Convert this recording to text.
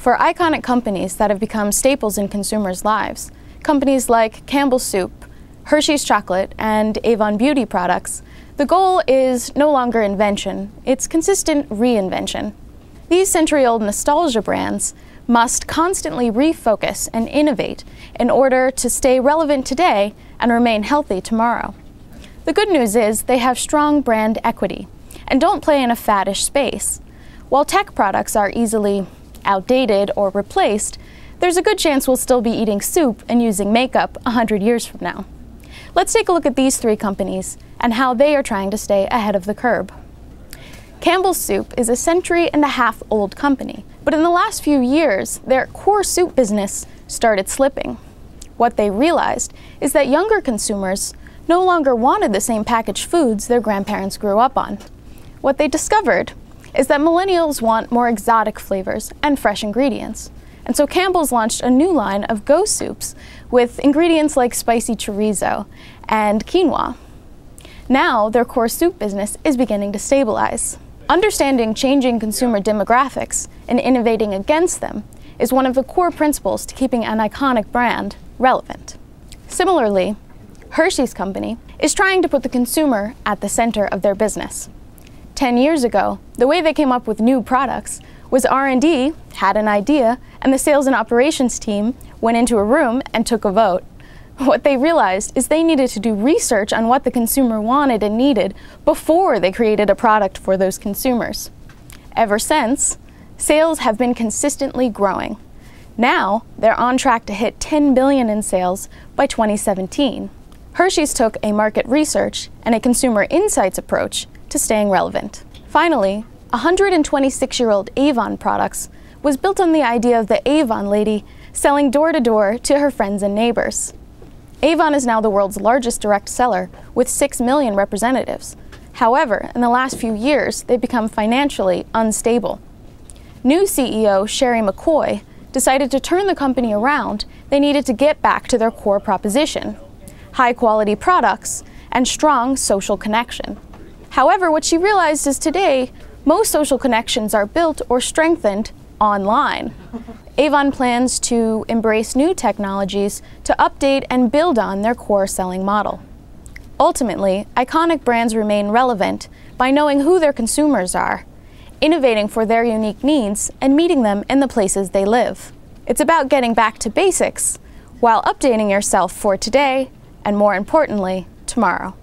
For iconic companies that have become staples in consumers' lives, companies like Campbell Soup, Hershey's Chocolate, and Avon Beauty products, the goal is no longer invention, it's consistent reinvention. These century-old nostalgia brands must constantly refocus and innovate in order to stay relevant today and remain healthy tomorrow. The good news is they have strong brand equity and don't play in a faddish space. While tech products are easily outdated or replaced, there's a good chance we'll still be eating soup and using makeup 100 years from now. Let's take a look at these three companies and how they are trying to stay ahead of the curve. Campbell Soup is a century-and-a-half-old company, but in the last few years, their core soup business started slipping. What they realized is that younger consumers no longer wanted the same packaged foods their grandparents grew up on. What they discovered is that millennials want more exotic flavors and fresh ingredients. And so Campbell's launched a new line of Go Soups with ingredients like spicy chorizo and quinoa. Now their core soup business is beginning to stabilize. Understanding changing consumer demographics and innovating against them is one of the core principles to keeping an iconic brand relevant. Similarly, Hershey's company is trying to put the consumer at the center of their business. 10 years ago, the way they came up with new products was R&D had an idea, and the sales and operations team went into a room and took a vote. What they realized is they needed to do research on what the consumer wanted and needed before they created a product for those consumers. Ever since, sales have been consistently growing. Now, they're on track to hit $10 billion in sales by 2017. Hershey's took a market research and a consumer insights approach to staying relevant. Finally, 126-year-old Avon products was built on the idea of the Avon lady selling door-to-door to her friends and neighbors. Avon is now the world's largest direct seller with 6 million representatives. However, in the last few years, they've become financially unstable. New CEO Sherry McCoy decided to turn the company around. They needed to get back to their core proposition: high-quality products and strong social connection. However, what she realized is today, most social connections are built or strengthened online. Avon plans to embrace new technologies to update and build on their core selling model. Ultimately, iconic brands remain relevant by knowing who their consumers are, innovating for their unique needs, and meeting them in the places they live. It's about getting back to basics while updating yourself for today and, more importantly, tomorrow.